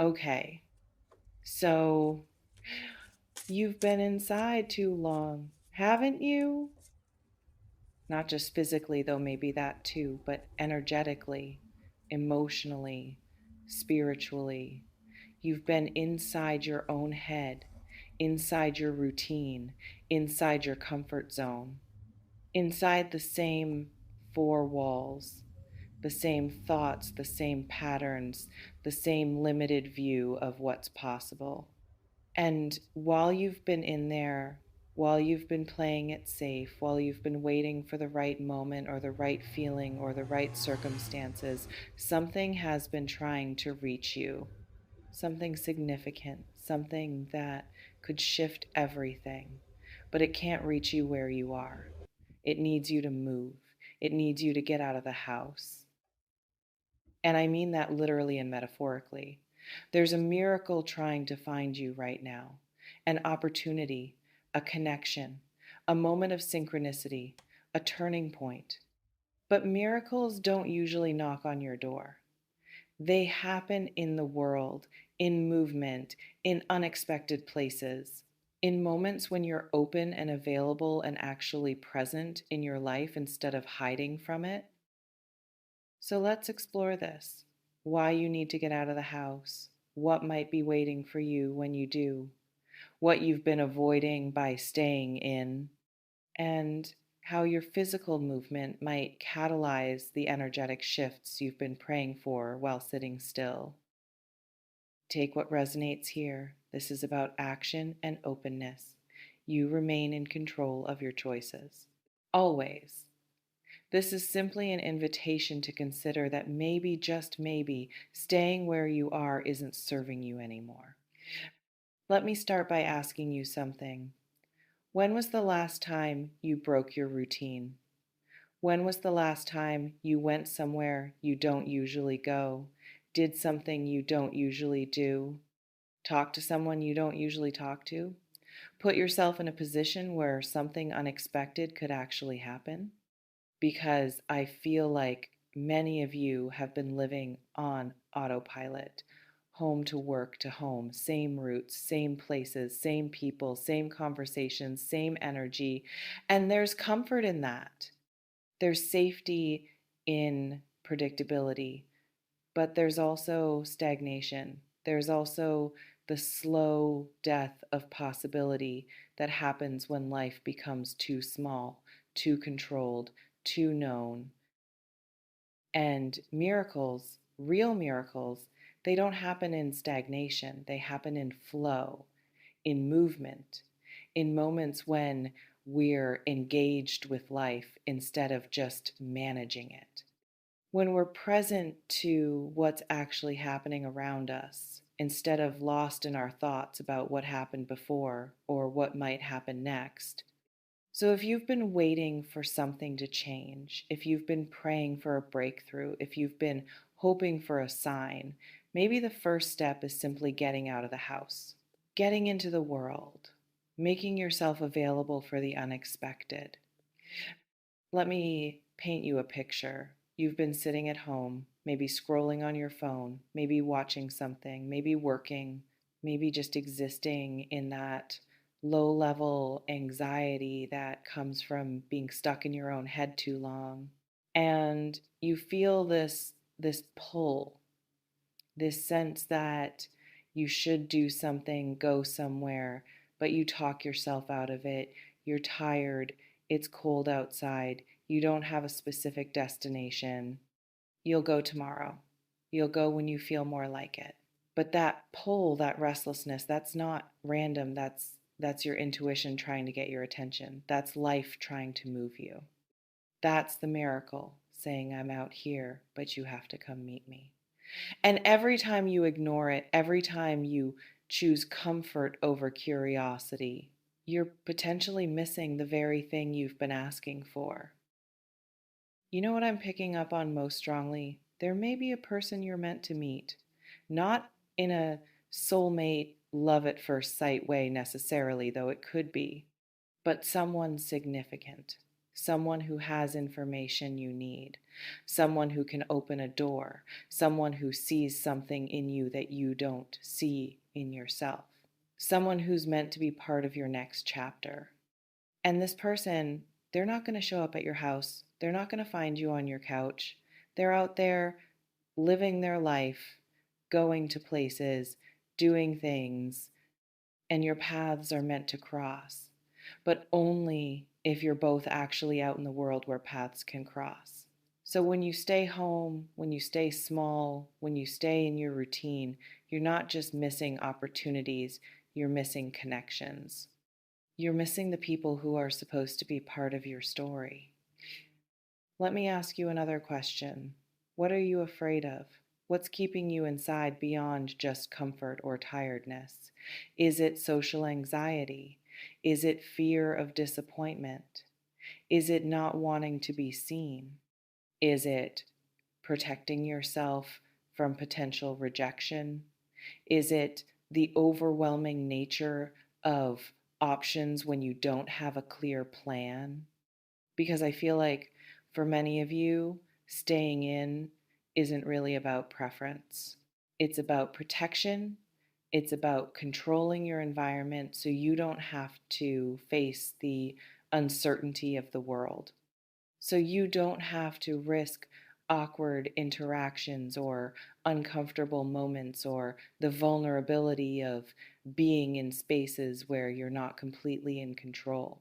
Okay, so you've been inside too long, haven't you? Not just physically, though, maybe that too, but energetically, emotionally, spiritually. You've been inside your own head, inside your routine, inside your comfort zone, inside the same four walls, the same thoughts, the same patterns, the same limited view of what's possible. And while you've been in there, while you've been playing it safe, while you've been waiting for the right moment or the right feeling or the right circumstances, something has been trying to reach you. Something significant, something that could shift everything. But it can't reach you where you are. It needs you to move. It needs you to get out of the house. And I mean that literally and metaphorically. There's a miracle trying to find you right now, an opportunity, a connection, a moment of synchronicity, a turning point. But miracles don't usually knock on your door. They happen in the world, in movement, in unexpected places, in moments when you're open and available and actually present in your life instead of hiding from it. So let's explore this. Why you need to get out of the house, what might be waiting for you when you do, what you've been avoiding by staying in, and how your physical movement might catalyze the energetic shifts you've been praying for while sitting still. Take what resonates here. This is about action and openness. You remain in control of your choices. Always. This is simply an invitation to consider that maybe, just maybe, staying where you are isn't serving you anymore. Let me start by asking you something. When was the last time you broke your routine? When was the last time you went somewhere you don't usually go, did something you don't usually do, talked to someone you don't usually talk to, put yourself in a position where something unexpected could actually happen? Because I feel like many of you have been living on autopilot, home to work to home, same routes, same places, same people, same conversations, same energy. And there's comfort in that. There's safety in predictability, but there's also stagnation. There's also the slow death of possibility that happens when life becomes too small, too controlled, too known. And miracles, real miracles, they don't happen in stagnation, they happen in flow, in movement, in moments when we're engaged with life instead of just managing it. When we're present to what's actually happening around us, instead of lost in our thoughts about what happened before or what might happen next. So, if you've been waiting for something to change, if you've been praying for a breakthrough, if you've been hoping for a sign, maybe the first step is simply getting out of the house, getting into the world, making yourself available for the unexpected. Let me paint you a picture. You've been sitting at home, maybe scrolling on your phone, maybe watching something, maybe working, maybe just existing in that low level anxiety that comes from being stuck in your own head too long. And you feel this pull, this sense that you should do something, go somewhere, but you talk yourself out of it. You're tired, it's cold outside, you don't have a specific destination. You'll go tomorrow. You'll go when you feel more like it. But that pull, that restlessness, that's not random. That's your intuition trying to get your attention. That's life trying to move you. That's the miracle, saying I'm out here, but you have to come meet me. And every time you ignore it, every time you choose comfort over curiosity, you're potentially missing the very thing you've been asking for. You know what I'm picking up on most strongly? There may be a person you're meant to meet, not in a soulmate, love at first sight way necessarily, though it could be, but someone significant, someone who has information you need, someone who can open a door, someone who sees something in you that you don't see in yourself, someone who's meant to be part of your next chapter. And this person, they're not going to show up at your house. They're not going to find you on your couch. They're out there living their life, going to places, doing things, and your paths are meant to cross, but only if you're both actually out in the world where paths can cross. So when you stay home, when you stay small, when you stay in your routine, you're not just missing opportunities, you're missing connections. You're missing the people who are supposed to be part of your story. Let me ask you another question. What are you afraid of? What's keeping you inside beyond just comfort or tiredness? Is it social anxiety? Is it fear of disappointment? Is it not wanting to be seen? Is it protecting yourself from potential rejection? Is it the overwhelming nature of options when you don't have a clear plan? Because I feel like for many of you, staying in isn't really about preference. It's about protection. It's about controlling your environment so you don't have to face the uncertainty of the world. So you don't have to risk awkward interactions or uncomfortable moments or the vulnerability of being in spaces where you're not completely in control.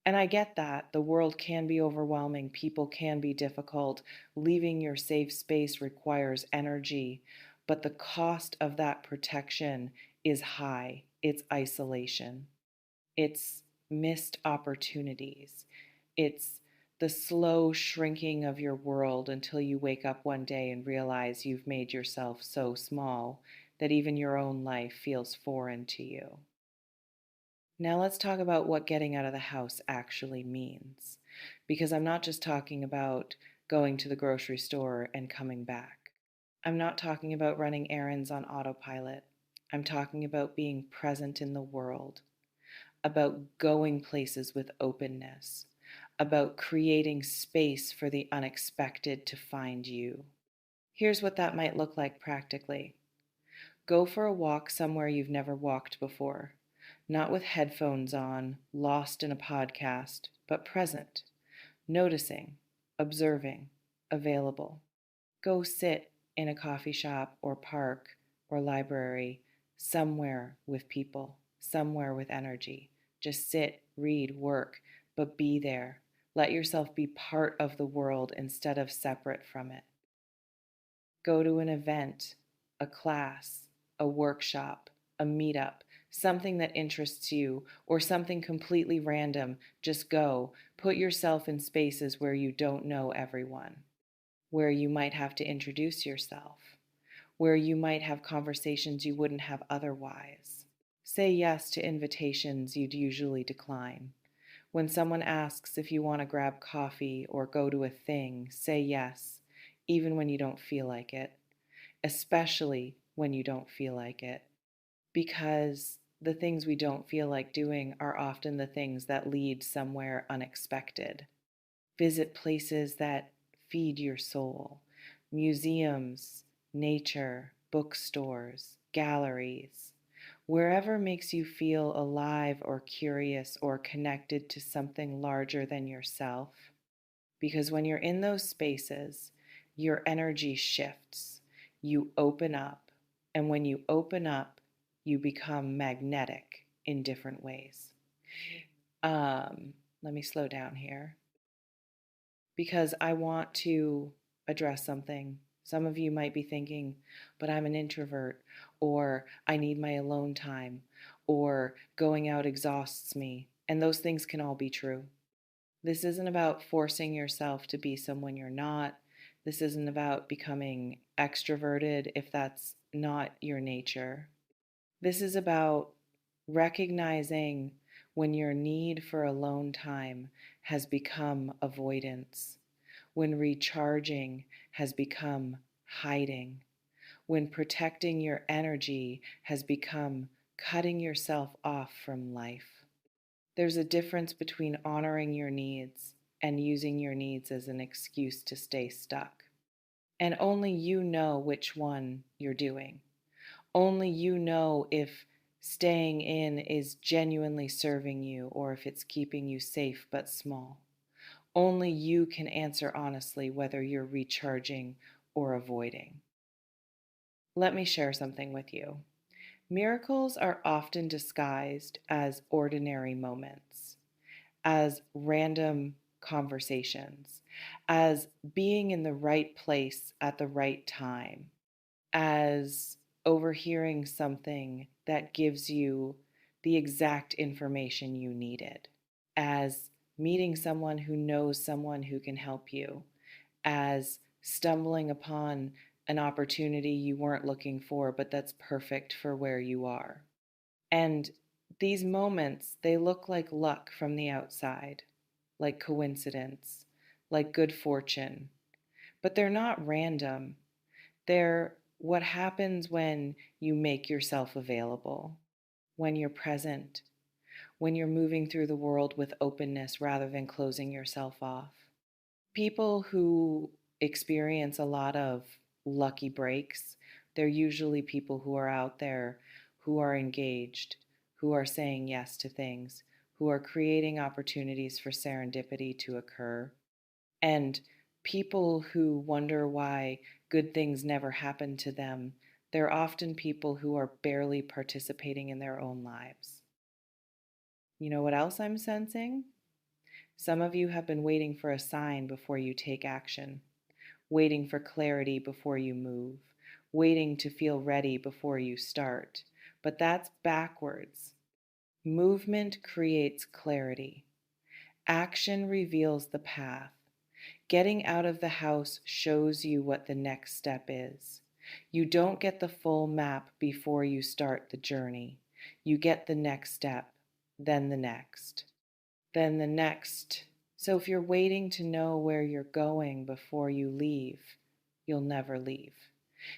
And I get that. The world can be overwhelming, people can be difficult. Leaving your safe space requires energy, but the cost of that protection is high. It's isolation, it's missed opportunities, it's the slow shrinking of your world until you wake up one day and realize you've made yourself so small that even your own life feels foreign to you. Now let's talk about what getting out of the house actually means. Because I'm not just talking about going to the grocery store and coming back. I'm not talking about running errands on autopilot. I'm talking about being present in the world, about going places with openness, about creating space for the unexpected to find you. Here's what that might look like practically. Go for a walk somewhere you've never walked before, not with headphones on, lost in a podcast, but present, noticing, observing, available. Go sit in a coffee shop or park or library, somewhere with people, somewhere with energy. Just sit, read, work, but be there. Let yourself be part of the world instead of separate from it. Go to an event, a class, a workshop, a meetup, something that interests you, or something completely random. Just go. Put yourself in spaces where you don't know everyone, where you might have to introduce yourself, where you might have conversations you wouldn't have otherwise. Say yes to invitations you'd usually decline. When someone asks if you want to grab coffee or go to a thing, say yes, even when you don't feel like it, especially when you don't feel like it, because the things we don't feel like doing are often the things that lead somewhere unexpected. Visit places that feed your soul, museums, nature, bookstores, galleries, wherever makes you feel alive or curious or connected to something larger than yourself. Because when you're in those spaces, your energy shifts, you open up, and when you open up, you become magnetic in different ways. Let me slow down here because I want to address something. Some of you might be thinking, but I'm an introvert, or I need my alone time, or going out exhausts me. And those things can all be true. This isn't about forcing yourself to be someone you're not. This isn't about becoming extroverted if that's not your nature. This is about recognizing when your need for alone time has become avoidance, when recharging has become hiding, when protecting your energy has become cutting yourself off from life. There's a difference between honoring your needs and using your needs as an excuse to stay stuck. And only you know which one you're doing. Only you know if staying in is genuinely serving you or if it's keeping you safe but small. Only you can answer honestly whether you're recharging or avoiding. Let me share something with you. Miracles are often disguised as ordinary moments, as random conversations, as being in the right place at the right time, as overhearing something that gives you the exact information you needed, as meeting someone who can help you, as stumbling upon an opportunity you weren't looking for, but that's perfect for where you are. And these moments, they look like luck from the outside, like coincidence, like good fortune, but they're not random. They're what happens when you make yourself available, when you're present, when you're moving through the world with openness rather than closing yourself off. People who experience a lot of lucky breaks, they're usually people who are out there, who are engaged, who are saying yes to things, who are creating opportunities for serendipity to occur. And people who wonder why good things never happen to them, they're often people who are barely participating in their own lives. You know what else I'm sensing? Some of you have been waiting for a sign before you take action, waiting for clarity before you move, waiting to feel ready before you start. But that's backwards. Movement creates clarity. Action reveals the path. Getting out of the house shows you what the next step is. You don't get the full map before you start the journey. You get the next step, then the next, then the next. So if you're waiting to know where you're going before you leave, you'll never leave.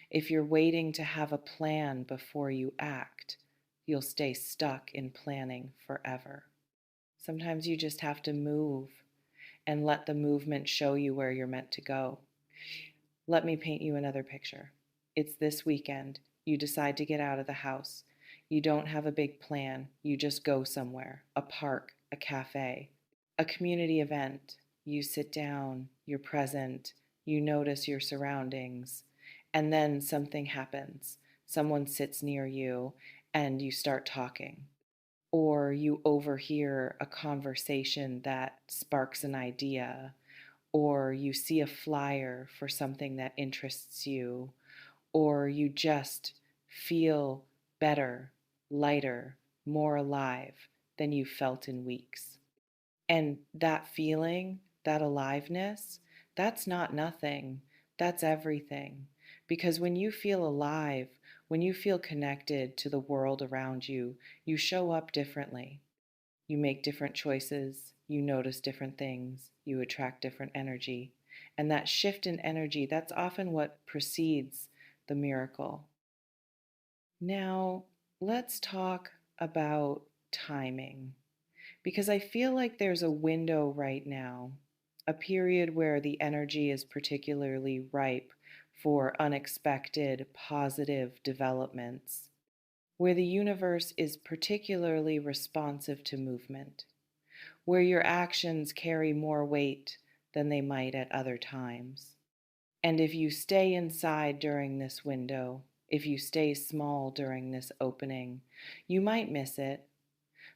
If you're waiting to have a plan before you act, you'll stay stuck in planning forever. Sometimes you just have to move and let the movement show you where you're meant to go. Let me paint you another picture. It's this weekend. You decide to get out of the house. You don't have a big plan. You just go somewhere, a park, a cafe, a community event. You sit down, you're present, you notice your surroundings, and then something happens. Someone sits near you and you start talking, or you overhear a conversation that sparks an idea, or you see a flyer for something that interests you, or you just feel better, lighter, more alive than you've felt in weeks. And that feeling, that aliveness, that's not nothing, that's everything. Because when you feel alive, when you feel connected to the world around you, you show up differently. You make different choices, you notice different things, you attract different energy. And that shift in energy, that's often what precedes the miracle. Now, let's talk about timing, because I feel like there's a window right now, a period where the energy is particularly ripe for unexpected positive developments, where the universe is particularly responsive to movement, where your actions carry more weight than they might at other times. And if you stay inside during this window, if you stay small during this opening, you might miss it.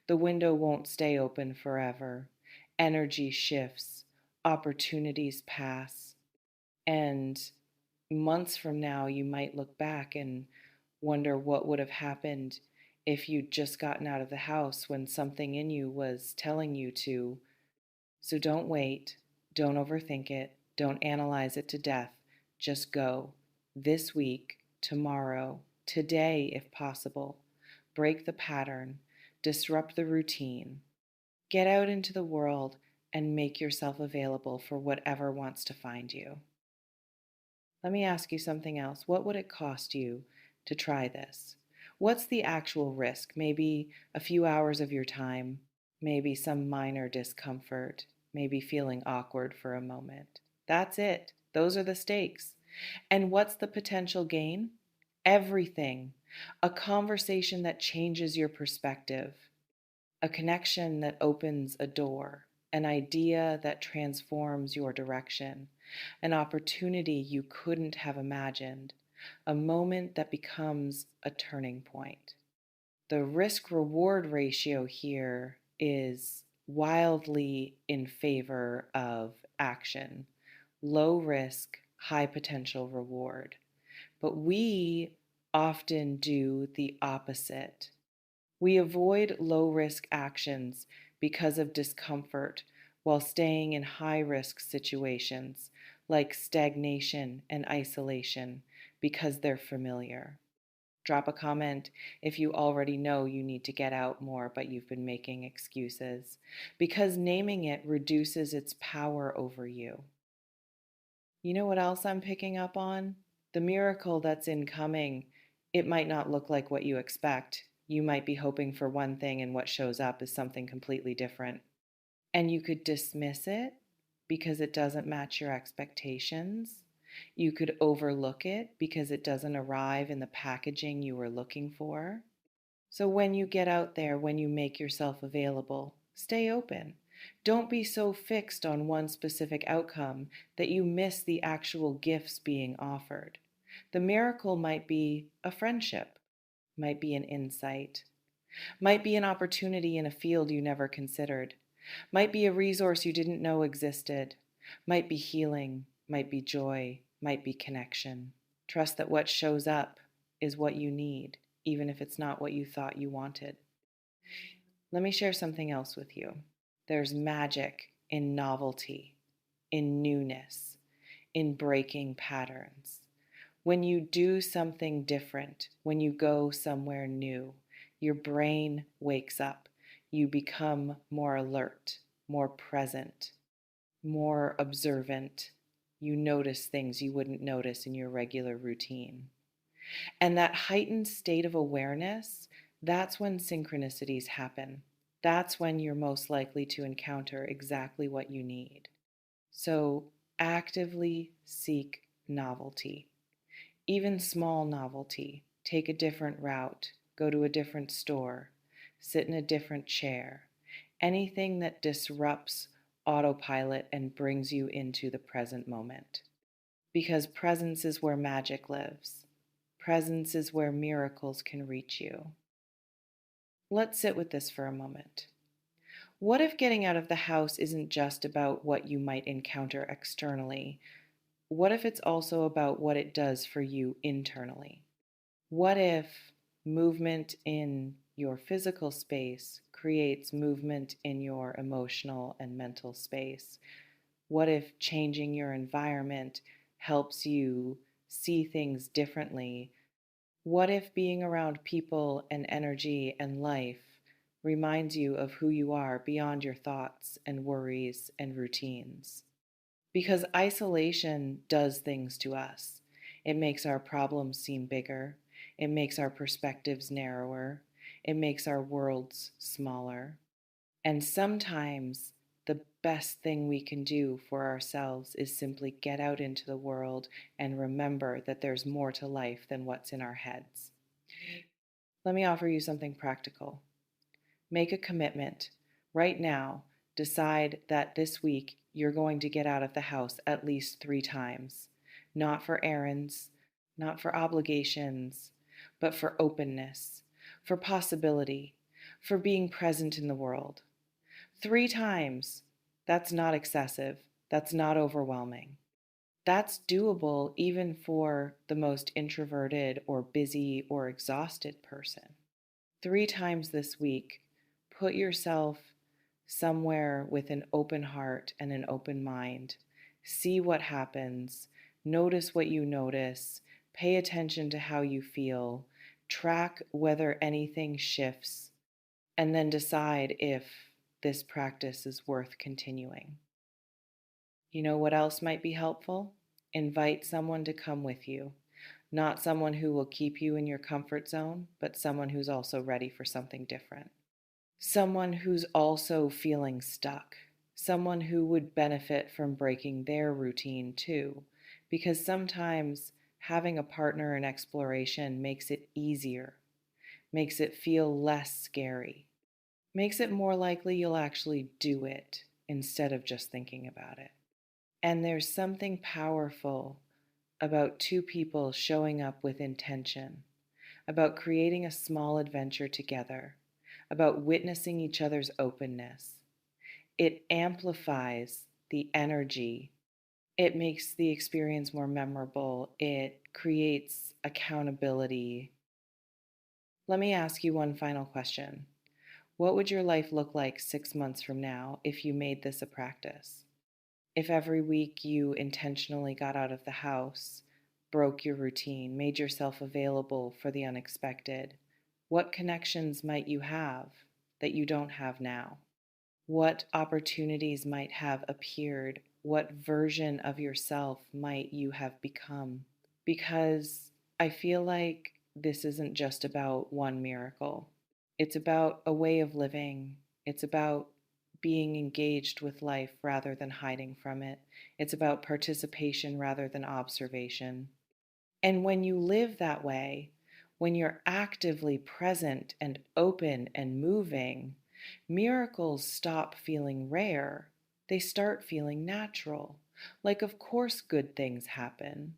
The window won't stay open forever. Energy shifts, opportunities pass, and months from now, you might look back and wonder what would have happened if you'd just gotten out of the house when something in you was telling you to. So don't wait, don't overthink it, don't analyze it to death. Just go. This week, tomorrow, today, if possible. Break the pattern, disrupt the routine. Get out into the world and make yourself available for whatever wants to find you. Let me ask you something else. What would it cost you to try this? What's the actual risk? Maybe a few hours of your time, maybe some minor discomfort, maybe feeling awkward for a moment. That's it. Those are the stakes. And what's the potential gain? Everything. A conversation that changes your perspective, a connection that opens a door, an idea that transforms your direction, an opportunity you couldn't have imagined, a moment that becomes a turning point. The risk reward ratio here is wildly in favor of action. Low risk, high potential reward. But we often do the opposite. We avoid low risk actions because of discomfort while staying in high risk situations like stagnation and isolation because they're familiar. Drop a comment if you already know you need to get out more, but you've been making excuses, because naming it reduces its power over you. You know what else I'm picking up on? The miracle that's incoming. It might not look like what you expect. You might be hoping for one thing, and what shows up is something completely different. And you could dismiss it because it doesn't match your expectations. You could overlook it because it doesn't arrive in the packaging you were looking for. So when you get out there, when you make yourself available, stay open. Don't be so fixed on one specific outcome that you miss the actual gifts being offered. The miracle might be a friendship, might be an insight, might be an opportunity in a field you never considered, might be a resource you didn't know existed, might be healing, might be joy, might be connection. Trust that what shows up is what you need, even if it's not what you thought you wanted. Let me share something else with you. There's magic in novelty, in newness, in breaking patterns. When you do something different, when you go somewhere new, your brain wakes up. You become more alert, more present, more observant. You notice things you wouldn't notice in your regular routine. And that heightened state of awareness, that's when synchronicities happen. That's when you're most likely to encounter exactly what you need. So actively seek novelty, even small novelty. Take a different route, go to a different store, sit in a different chair. Anything that disrupts autopilot and brings you into the present moment. Because presence is where magic lives. Presence is where miracles can reach you. Let's sit with this for a moment. What if getting out of the house isn't just about what you might encounter externally? What if it's also about what it does for you internally? What if movement in your physical space creates movement in your emotional and mental space? What if changing your environment helps you see things differently? What if being around people and energy and life reminds you of who you are beyond your thoughts and worries and routines? Because isolation does things to us. It makes our problems seem bigger. It makes our perspectives narrower. It makes our worlds smaller. And sometimes the best thing we can do for ourselves is simply get out into the world and remember that there's more to life than what's in our heads. Let me offer you something practical. Make a commitment right now. Decide that this week you're going to get out of the house at least 3 times, not for errands, not for obligations, but for openness, for possibility, for being present in the world. 3 times. That's not excessive. That's not overwhelming. That's doable even for the most introverted or busy or exhausted person. 3 times this week, put yourself somewhere with an open heart and an open mind. See what happens. Notice what you notice. Pay attention to how you feel. Track whether anything shifts. And then decide if this practice is worth continuing. You know what else might be helpful? Invite someone to come with you. Not someone who will keep you in your comfort zone, but someone who's also ready for something different. Someone who's also feeling stuck. someone who would benefit from breaking their routine too, because sometimes having a partner in exploration makes it easier, makes it feel less scary, makes it more likely you'll actually do it instead of just thinking about it. And there's something powerful about two people showing up with intention, about creating a small adventure together, about witnessing each other's openness. It amplifies the energy. It makes the experience more memorable. It creates accountability. Let me ask you one final question. What would your life look like 6 months from now if you made this a practice? If every week you intentionally got out of the house, broke your routine, made yourself available for the unexpected, what connections might you have that you don't have now? What opportunities might have appeared? What version of yourself might you have become? Because I feel like this isn't just about one miracle. It's about a way of living. It's about being engaged with life rather than hiding from it. It's about participation rather than observation. And when you live that way, when you're actively present and open and moving, miracles stop feeling rare. They start feeling natural. Like, of course, good things happen.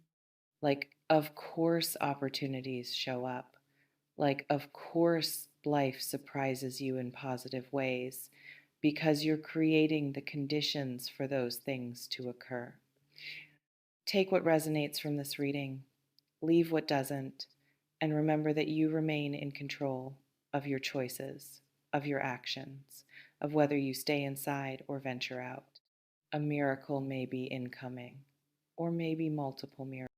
Like, of course, opportunities show up. Like, of course, life surprises you in positive ways because you're creating the conditions for those things to occur. Take what resonates from this reading, leave what doesn't, and remember that you remain in control of your choices, of your actions, of whether you stay inside or venture out. A miracle may be incoming, or maybe multiple miracles.